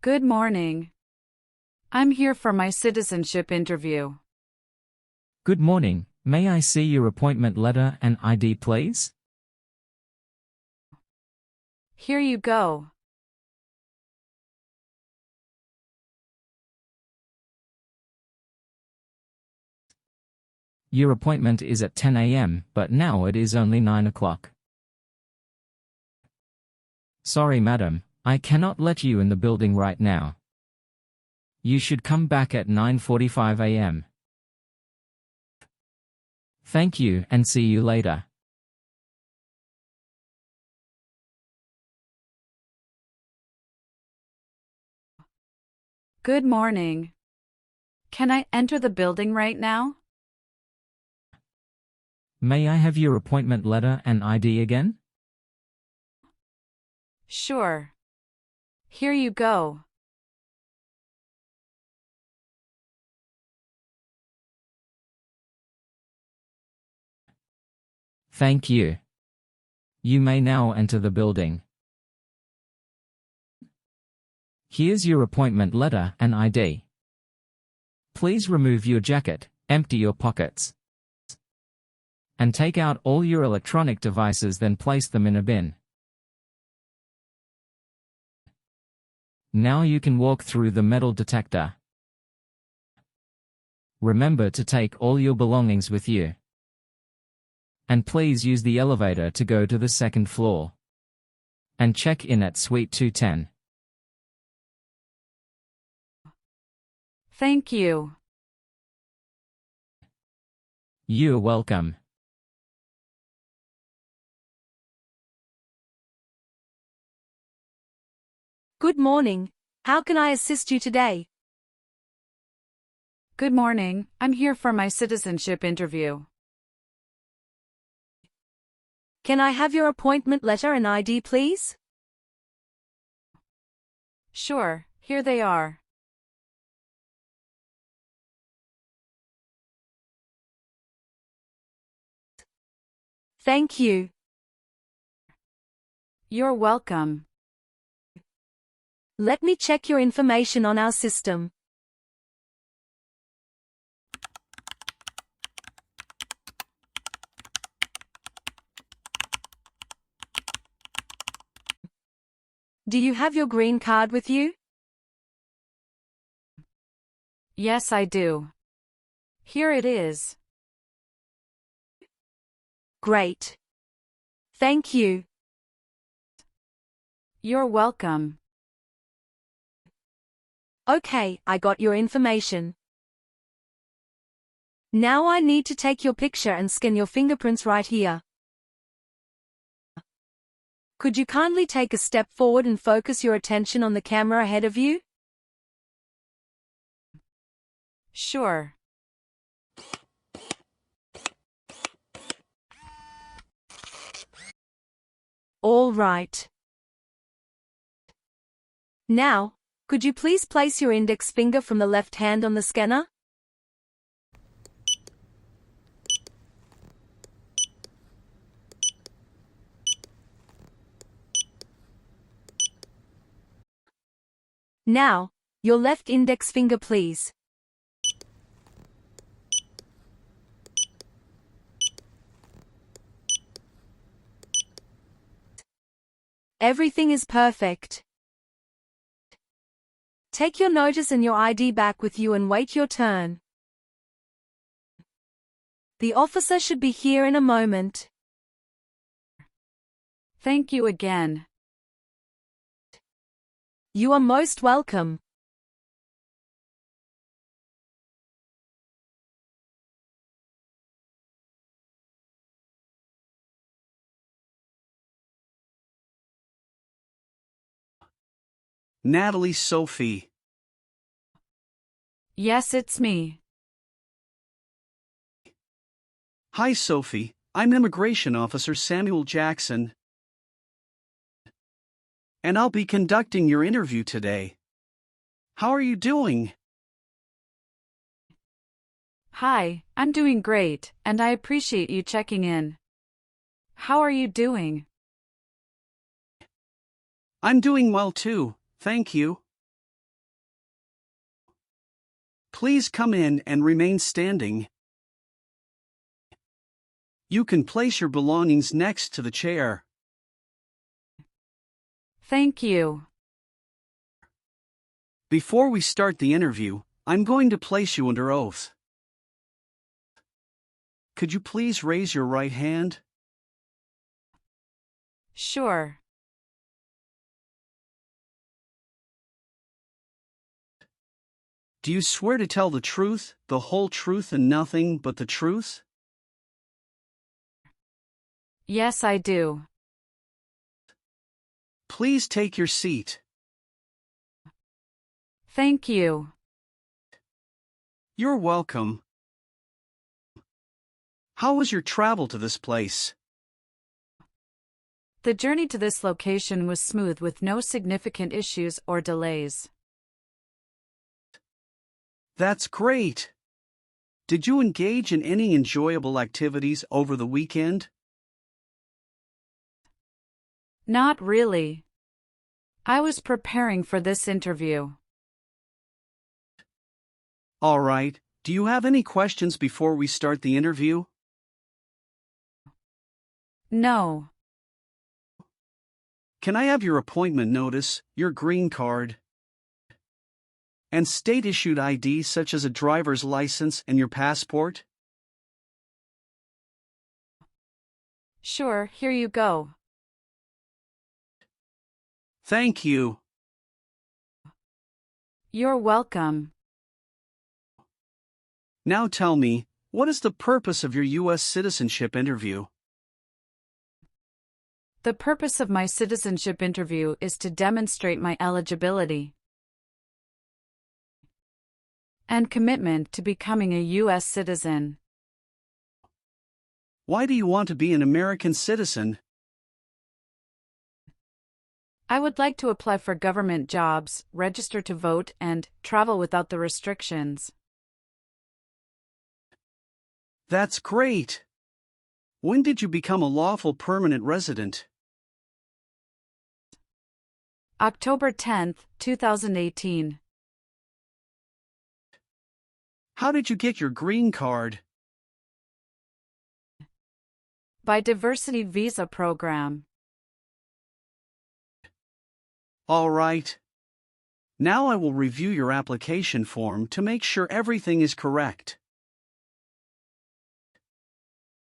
Good morning. I'm here for my citizenship interview. Good morning. May I see your appointment letter and ID, please? Here you go. Your appointment is at 10 a.m., but now it is only 9 o'clock. Sorry, madam, I cannot let you in the building right now. You should come back at 9:45 a.m. Thank you and see you later. Good morning. Can I enter the building right now? May I have your appointment letter and ID again? Sure. Here you go. Thank you. You may now enter the building. Here's your appointment letter and ID. Please remove your jacket, empty your pockets, and take out all your electronic devices, then place them in a bin. Now you can walk through the metal detector. Remember to take all your belongings with you. And please use the elevator to go to the second floor. And check in at Suite 210. Thank you. You're welcome. Good morning. How can I assist you today? Good morning. I'm here for my citizenship interview. Can I have your appointment letter and ID, please? Sure, here they are. Thank you. You're welcome. Let me check your information on our system. Do you have your green card with you? Yes, I do. Here it is. Great. Thank you. You're welcome. Okay, I got your information. Now I need to take your picture and scan your fingerprints right here. Could you kindly take a step forward and focus your attention on the camera ahead of you? Sure. All right. Now, could you please place your index finger from the left hand on the scanner? Now, your left index finger, please. Everything is perfect. Take your notice and your ID back with you and wait your turn. The officer should be here in a moment. Thank you again. You are most welcome. Natalie Sophie. Yes, it's me. Hi Sophie, I'm Immigration Officer Samuel Jackson, and I'll be conducting your interview today. How are you doing? Hi, I'm doing great, and I appreciate you checking in. How are you doing? I'm doing well too, thank you. Please come in and remain standing. You can place your belongings next to the chair. Thank you. Before we start the interview, I'm going to place you under oath. Could you please raise your right hand? Sure. Do you swear to tell the truth, the whole truth and nothing but the truth? Yes, I do. Please take your seat. Thank you. You're welcome. How was your travel to this place? The journey to this location was smooth with no significant issues or delays. That's great. Did you engage in any enjoyable activities over the weekend? Not really. I was preparing for this interview. All right, do you have any questions before we start the interview? No. Can I have your appointment notice, your green card, and state-issued ID such as a driver's license and your passport? Sure, here you go. Thank you. You're welcome. Now tell me, what is the purpose of your U.S. citizenship interview? The purpose of my citizenship interview is to demonstrate my eligibility and commitment to becoming a U.S. citizen. Why do you want to be an American citizen? I would like to apply for government jobs, register to vote, and travel without the restrictions. That's great. When did you become a lawful permanent resident? October 10, 2018. How did you get your green card? By Diversity Visa Program. All right. Now I will review your application form to make sure everything is correct.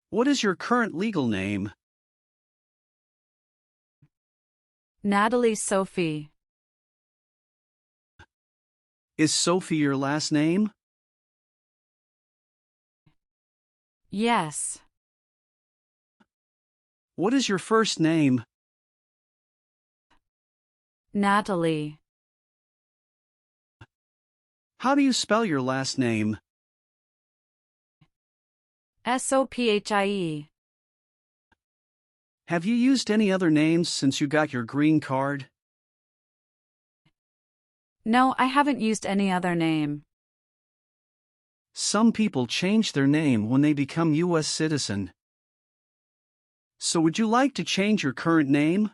What is your current legal name? Natalie Sophie. Is Sophie your last name? Yes. What is your first name? Natalie. How do you spell your last name? Sophie. Have you used any other names since you got your green card? No, I haven't used any other name. Some people change their name when they become U.S. citizen. So would you like to change your current name?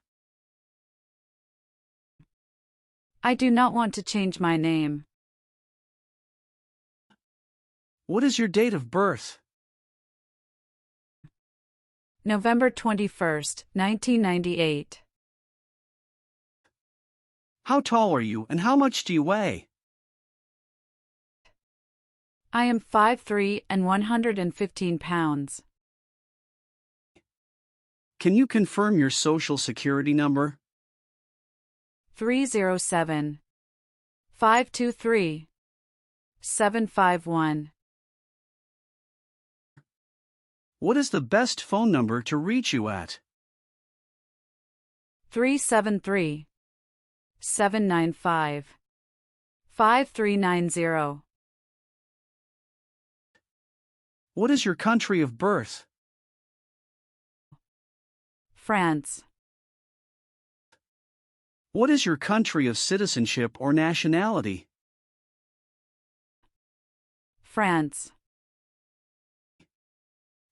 I do not want to change my name. What is your date of birth? November 21st, 1998. How tall are you and how much do you weigh? I am 5'3" and 115 pounds. Can you confirm your social security number? 307 523 751. What is the best phone number to reach you at? 373 795 5390. What is your country of birth? France. What is your country of citizenship or nationality? France.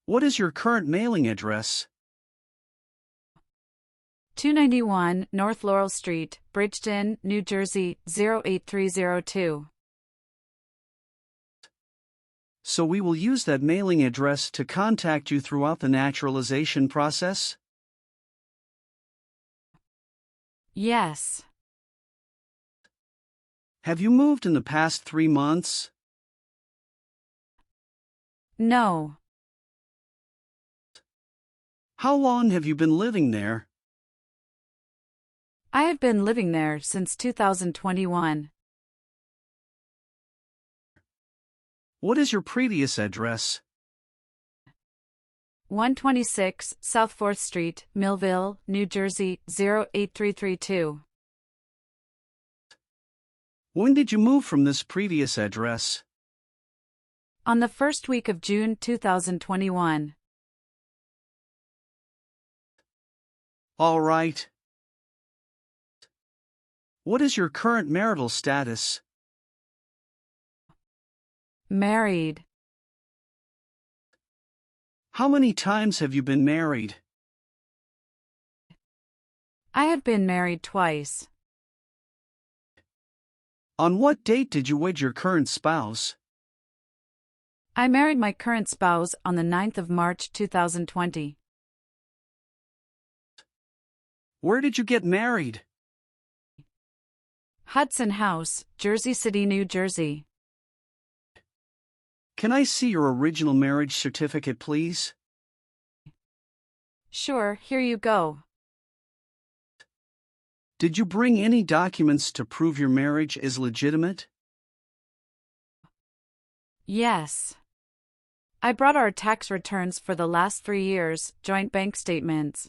What is your current mailing address? 291 North Laurel Street, Bridgeton, New Jersey 08302. So we will use that mailing address to contact you throughout the naturalization process? Yes. Have you moved in the past 3 months? No. How long have you been living there? I have been living there since 2021. What is your previous address? 126 South 4th Street, Millville, New Jersey, 08332. When did you move from this previous address? On the first week of June 2021. All right. What is your current marital status? Married. How many times have you been married? I have been married twice. On what date did you wed your current spouse? I married my current spouse on the 9th of March 2020. Where did you get married? Hudson House, Jersey City, New Jersey. Can I see your original marriage certificate, please? Sure, here you go. Did you bring any documents to prove your marriage is legitimate? Yes. I brought our tax returns for the last 3 years, joint bank statements,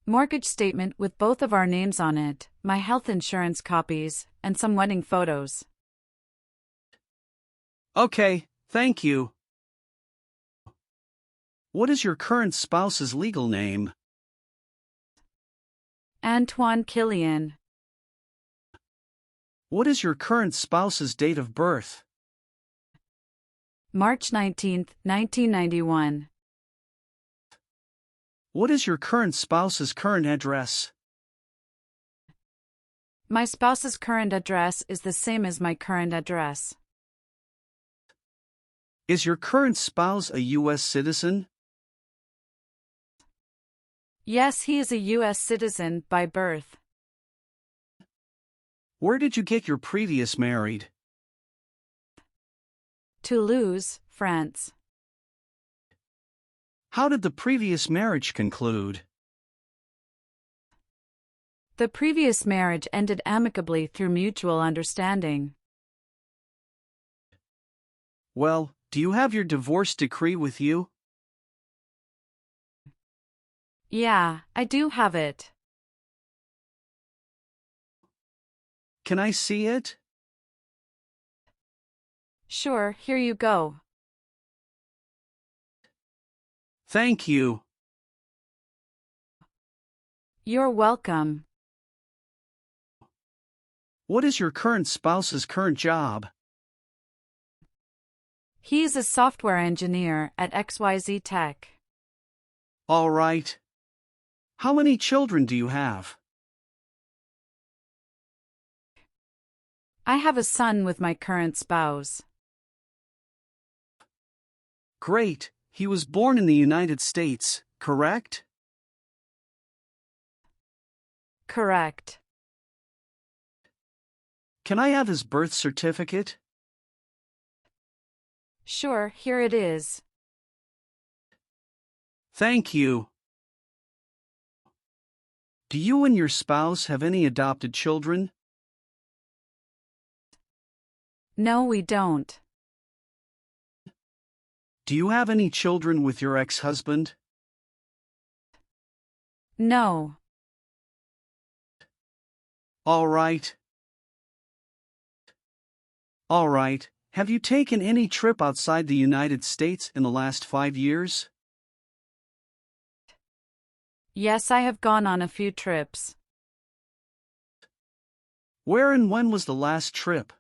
mortgage statement with both of our names on it, my health insurance copies, and some wedding photos. Okay, thank you. What is your current spouse's legal name? Antoine Killian. What is your current spouse's date of birth? March 19, 1991. What is your current spouse's current address? My spouse's current address is the same as my current address. Is your current spouse a U.S. citizen? Yes, he is a U.S. citizen by birth. Where did you get your previous married? Toulouse, France. How did the previous marriage conclude? The previous marriage ended amicably through mutual understanding. Well, do you have your divorce decree with you? Yeah, I do have it. Can I see it? Sure, here you go. Thank you. You're welcome. What is your current spouse's current job? He is a software engineer at XYZ Tech. All right. How many children do you have? I have a son with my current spouse. Great. He was born in the United States, correct? Correct. Can I have his birth certificate? Sure, here it is. Thank you. Do you and your spouse have any adopted children? No, we don't. Do you have any children with your ex-husband? No. All right. All right. Have you taken any trip outside the United States in the last 5 years? Yes, I have gone on a few trips. Where and when was the last trip?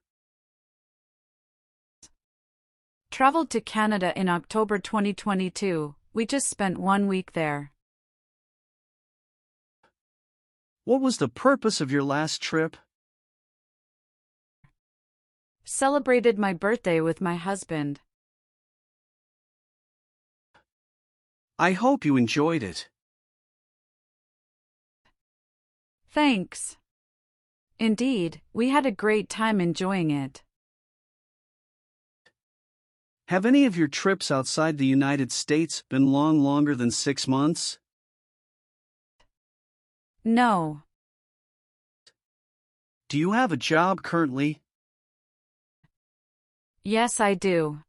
Traveled to Canada in October 2022. We just spent 1 week there. What was the purpose of your last trip? Celebrated my birthday with my husband. I hope you enjoyed it. Thanks. Indeed, we had a great time enjoying it. Have any of your trips outside the United States been longer than 6 months? No. Do you have a job currently? Yes, I do.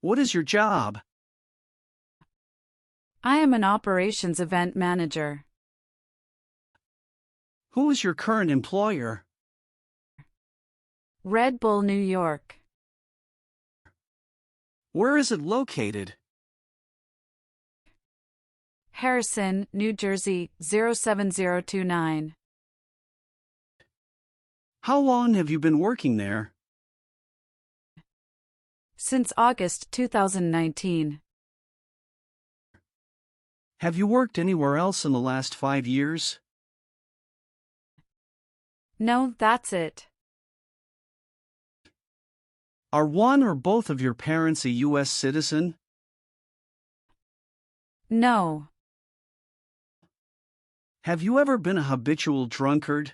What is your job? I am an operations event manager. Who is your current employer? Red Bull, New York. Where is it located? Harrison, New Jersey, 07029. How long have you been working there? Since August 2019. Have you worked anywhere else in the last 5 years? No, that's it. Are one or both of your parents a U.S. citizen? No. Have you ever been a habitual drunkard?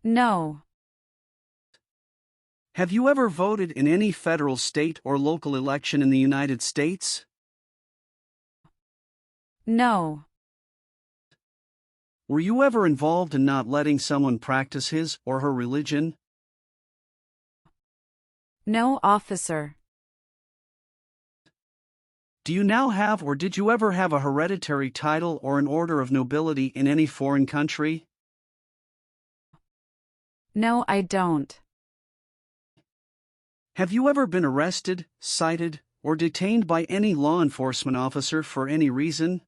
No. Have you ever voted in any federal, state, or local election in the United States? No. Were you ever involved in not letting someone practice his or her religion? No, officer. Do you now have or did you ever have a hereditary title or an order of nobility in any foreign country? No, I don't. Have you ever been arrested, cited, or detained by any law enforcement officer for any reason?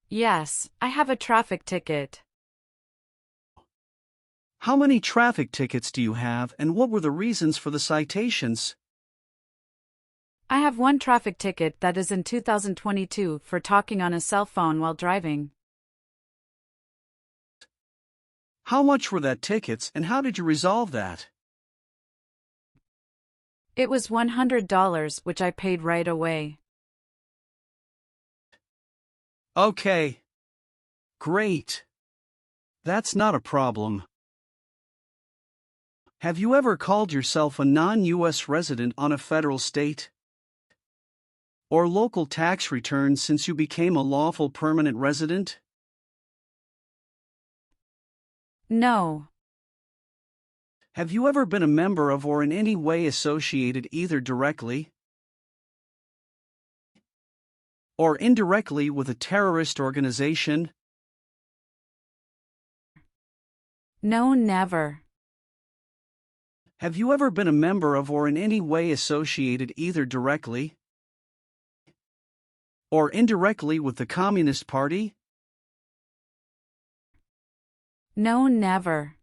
Yes, I have a traffic ticket. How many traffic tickets do you have and what were the reasons for the citations? I have one traffic ticket that is in 2022 for talking on a cell phone while driving. How much were that tickets and how did you resolve that? It was $100, which I paid right away. Okay. Great. That's not a problem. Have you ever called yourself a non-U.S. resident on a federal, state, or local tax return since you became a lawful permanent resident? No. Have you ever been a member of or in any way associated either directly or indirectly with a terrorist organization? No, never. Have you ever been a member of or in any way associated either directly or indirectly with the Communist Party? No, never.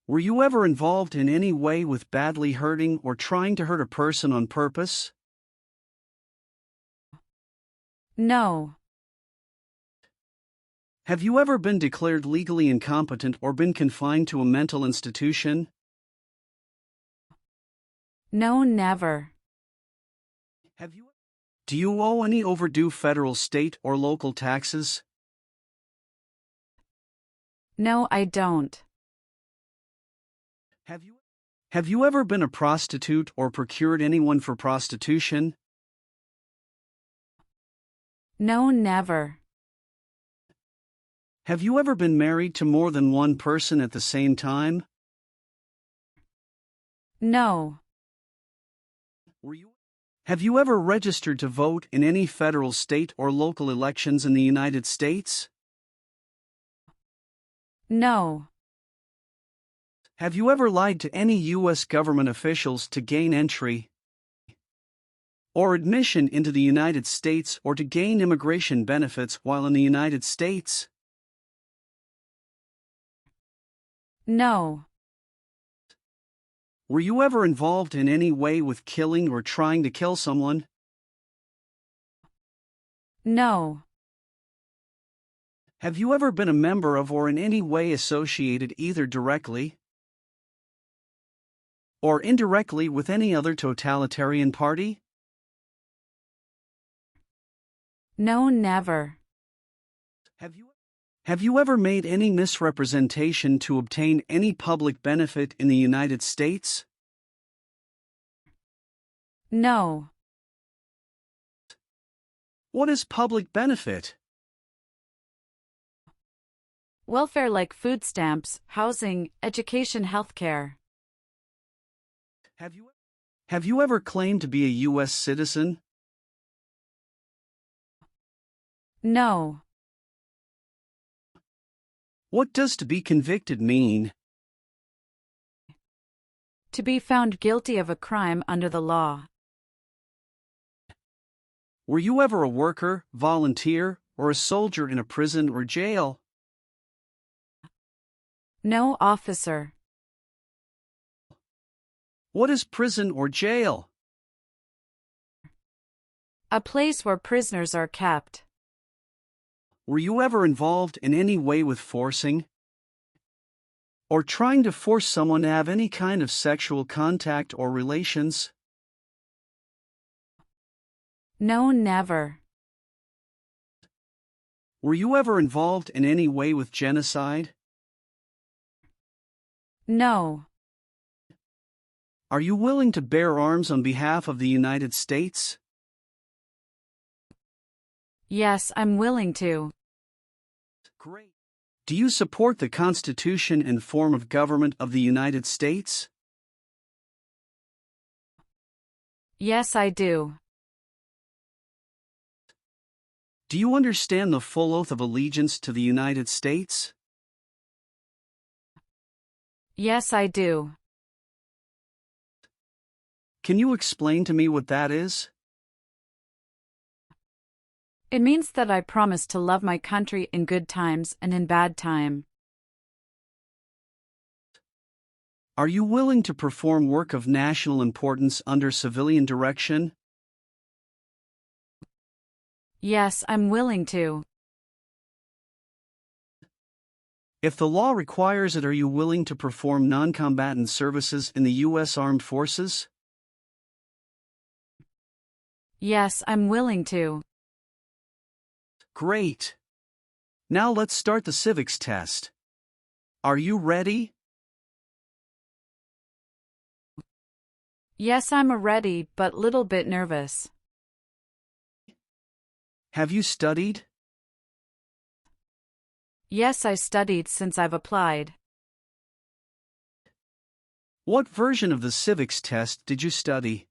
Were you ever involved in any way with badly hurting or trying to hurt a person on purpose? No. Have you ever been declared legally incompetent or been confined to a mental institution? No, never. Do you owe any overdue federal, state, or local taxes? No, I don't. Have you ever been a prostitute or procured anyone for prostitution? No, never. Have you ever been married to more than one person at the same time? No. Have you ever registered to vote in any federal, state, or local elections in the United States? No. Have you ever lied to any U.S. government officials to gain entry or admission into the United States or to gain immigration benefits while in the United States? No. Were you ever involved in any way with killing or trying to kill someone? No. Have you ever been a member of or in any way associated either directly or indirectly with any other totalitarian party? No, never. Have you ever made any misrepresentation to obtain any public benefit in the United States? No. What is public benefit? Welfare like food stamps, housing, education, healthcare. Have you ever claimed to be a U.S. citizen? No. What does to be convicted mean? To be found guilty of a crime under the law. Were you ever a worker, volunteer, or a soldier in a prison or jail? No, officer. What is prison or jail? A place where prisoners are kept. Were you ever involved in any way with forcing or trying to force someone to have any kind of sexual contact or relations? No, never. Were you ever involved in any way with genocide? No. Are you willing to bear arms on behalf of the United States? Yes, I'm willing to. Great. Do you support the Constitution and form of government of the United States? Yes, I do. Do you understand the full oath of allegiance to the United States? Yes, I do. Can you explain to me what that is? It means that I promise to love my country in good times and in bad time. Are you willing to perform work of national importance under civilian direction? Yes, I'm willing to. If the law requires it, are you willing to perform non-combatant services in the U.S. Armed Forces? Yes, I'm willing to. Great. Now let's start the civics test. Are you ready? Yes, I'm ready, but little bit nervous. Have you studied? Yes, I studied since I've applied. What version of the civics test did you study?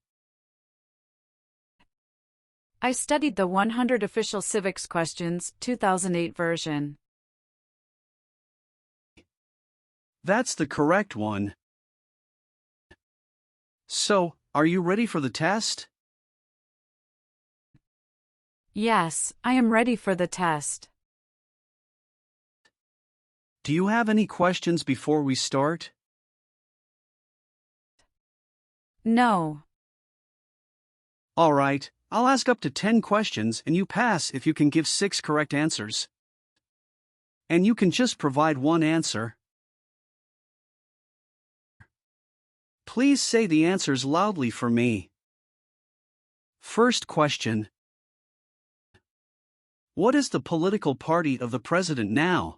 I studied the 100 Official Civics Questions, 2008 version. That's the correct one. So, are you ready for the test? Yes, I am ready for the test. Do you have any questions before we start? No. All right, I'll ask up to 10 questions and you pass if you can give 6 correct answers. And you can just provide one answer. Please say the answers loudly for me. First question. What is the political party of the president now?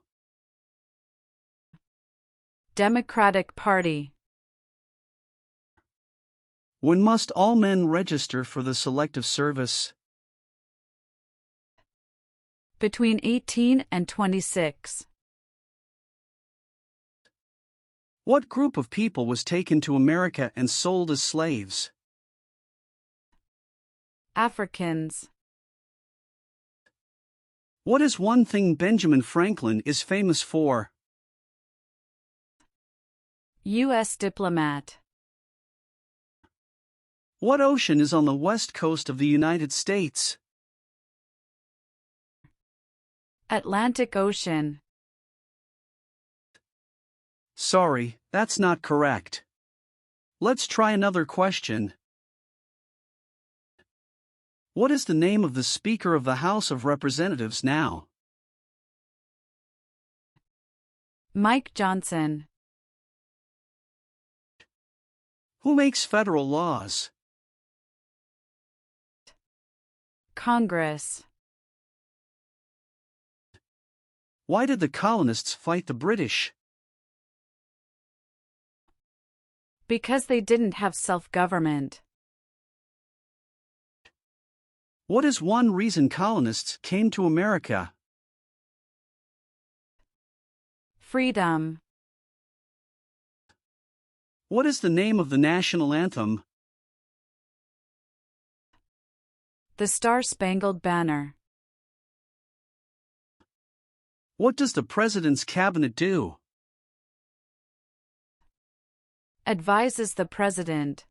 Democratic Party. When must all men register for the Selective Service? Between 18 and 26. What group of people was taken to America and sold as slaves? Africans. What is one thing Benjamin Franklin is famous for? U.S. diplomat. What ocean is on the west coast of the United States? Atlantic Ocean. Sorry, that's not correct. Let's try another question. What is the name of the Speaker of the House of Representatives now? Mike Johnson. Who makes federal laws? Congress. Why did the colonists fight the British? Because they didn't have self-government. What is one reason colonists came to America? Freedom. What is the name of the national anthem? The Star-Spangled Banner. What does the President's cabinet do? Advises the President.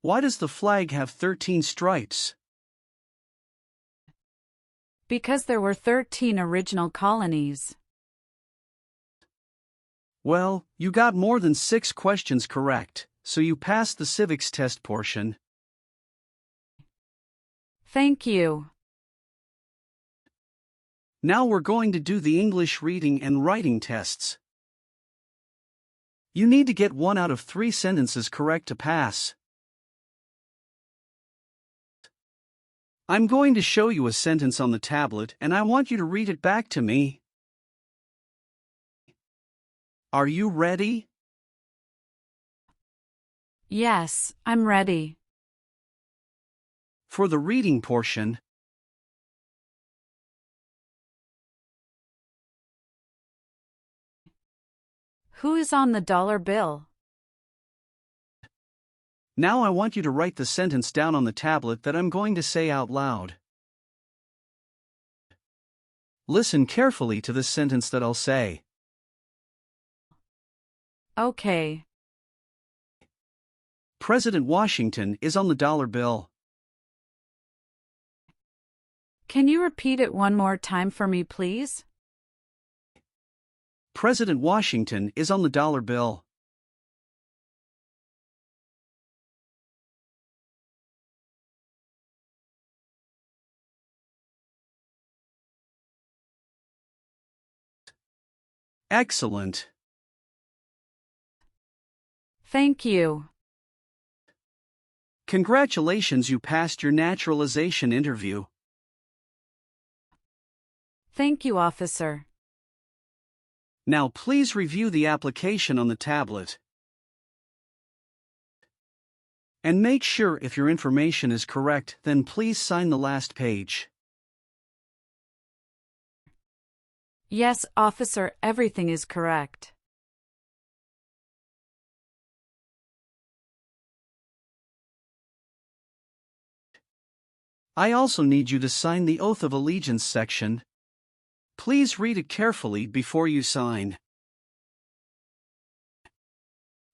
Why does the flag have 13 stripes? Because there were 13 original colonies. Well, you got more than 6 questions correct, so you passed the civics test portion. Thank you. Now we're going to do the English reading and writing tests. You need to get 1 out of 3 sentences correct to pass. I'm going to show you a sentence on the tablet and I want you to read it back to me. Are you ready? Yes, I'm ready. For the reading portion, Who is on the dollar bill? now I want you to write the sentence down on the tablet that I'm going to say out loud. Listen carefully to this sentence that I'll say. Okay. President Washington is on the dollar bill. Can you repeat it one more time for me, please? President Washington is on the dollar bill. Excellent. Thank you. Congratulations, you passed your naturalization interview. Thank you, officer. Now please review the application on the tablet. And make sure if your information is correct, then please sign the last page. Yes, officer, everything is correct. I also need you to sign the Oath of Allegiance section. Please read it carefully before you sign.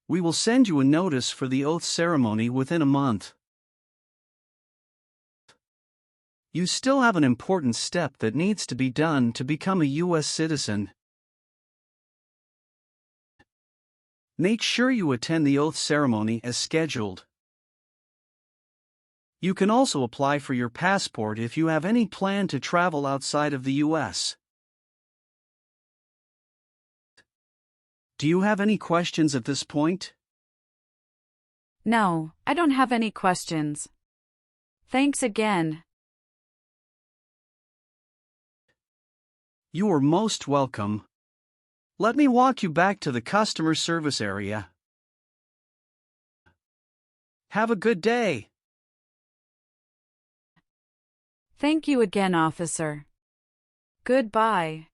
We will send you a notice for the oath ceremony within a month. You still have an important step that needs to be done to become a U.S. citizen. Make sure you attend the oath ceremony as scheduled. You can also apply for your passport if you have any plan to travel outside of the U.S. Do you have any questions at this point? No, I don't have any questions. Thanks again. You are most welcome. Let me walk you back to the customer service area. Have a good day. Thank you again, officer. Goodbye.